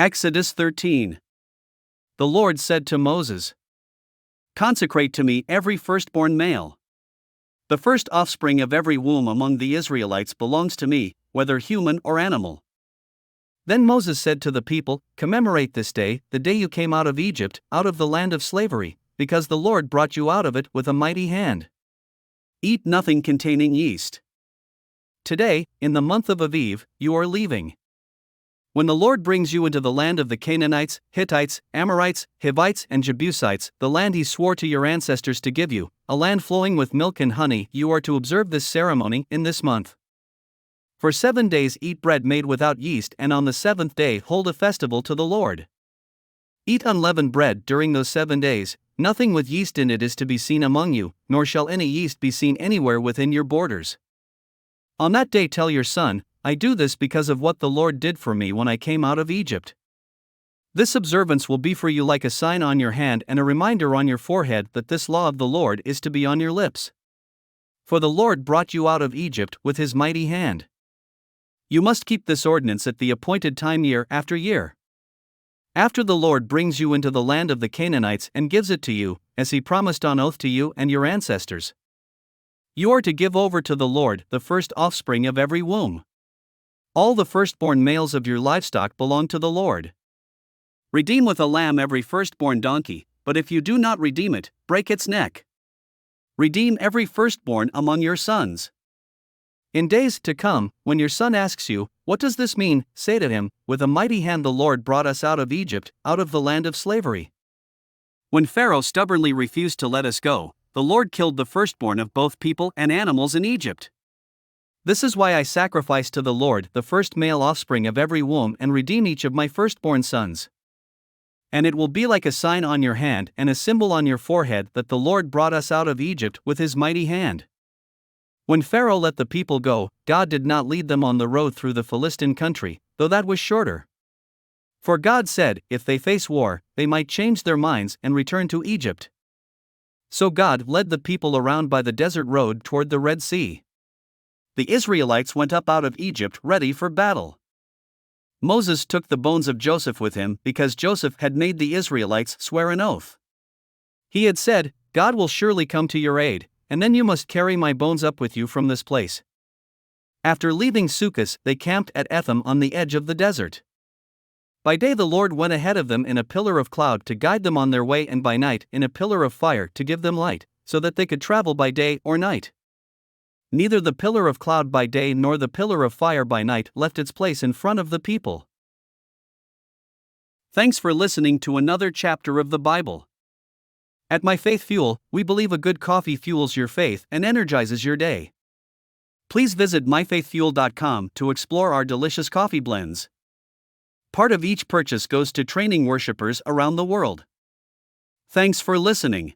Exodus 13. The Lord said to Moses, "Consecrate to me every firstborn male. The first offspring of every womb among the Israelites belongs to me, whether human or animal." Then Moses said to the people, "Commemorate this day, the day you came out of Egypt, out of the land of slavery, because the Lord brought you out of it with a mighty hand. Eat nothing containing yeast. Today, in the month of Aviv, you are leaving. When the Lord brings you into the land of the Canaanites, Hittites, Amorites, Hivites, and Jebusites, the land he swore to your ancestors to give you, a land flowing with milk and honey, you are to observe this ceremony in this month. For 7 days eat bread made without yeast, and on the 7th day hold a festival to the Lord. Eat unleavened bread during those 7 days, nothing with yeast in it is to be seen among you, nor shall any yeast be seen anywhere within your borders. On that day tell your son, I do this because of what the Lord did for me when I came out of Egypt. This observance will be for you like a sign on your hand and a reminder on your forehead that this law of the Lord is to be on your lips. For the Lord brought you out of Egypt with his mighty hand. You must keep this ordinance at the appointed time year after year. After the Lord brings you into the land of the Canaanites and gives it to you, as he promised on oath to you and your ancestors, you are to give over to the Lord the first offspring of every womb. All the firstborn males of your livestock belong to the Lord. Redeem with a lamb every firstborn donkey, but if you do not redeem it, break its neck. Redeem every firstborn among your sons. In days to come, when your son asks you, "What does this mean?" say to him, "With a mighty hand the Lord brought us out of Egypt, out of the land of slavery. When Pharaoh stubbornly refused to let us go, the Lord killed the firstborn of both people and animals in Egypt. This is why I sacrifice to the Lord the first male offspring of every womb and redeem each of my firstborn sons. And it will be like a sign on your hand and a symbol on your forehead that the Lord brought us out of Egypt with his mighty hand." When Pharaoh let the people go, God did not lead them on the road through the Philistine country, though that was shorter. For God said, if they face war, they might change their minds and return to Egypt. So God led the people around by the desert road toward the Red Sea. The Israelites went up out of Egypt ready for battle. Moses took the bones of Joseph with him because Joseph had made the Israelites swear an oath. He had said, "God will surely come to your aid, and then you must carry my bones up with you from this place." After leaving Sukkot, they camped at Etham on the edge of the desert. By day the Lord went ahead of them in a pillar of cloud to guide them on their way, and by night in a pillar of fire to give them light, so that they could travel by day or night. Neither the pillar of cloud by day nor the pillar of fire by night left its place in front of the people. Thanks for listening to another chapter of the Bible. At My Faith Fuel, we believe a good coffee fuels your faith and energizes your day. Please visit myfaithfuel.com to explore our delicious coffee blends. Part of each purchase goes to training worshipers around the world. Thanks for listening.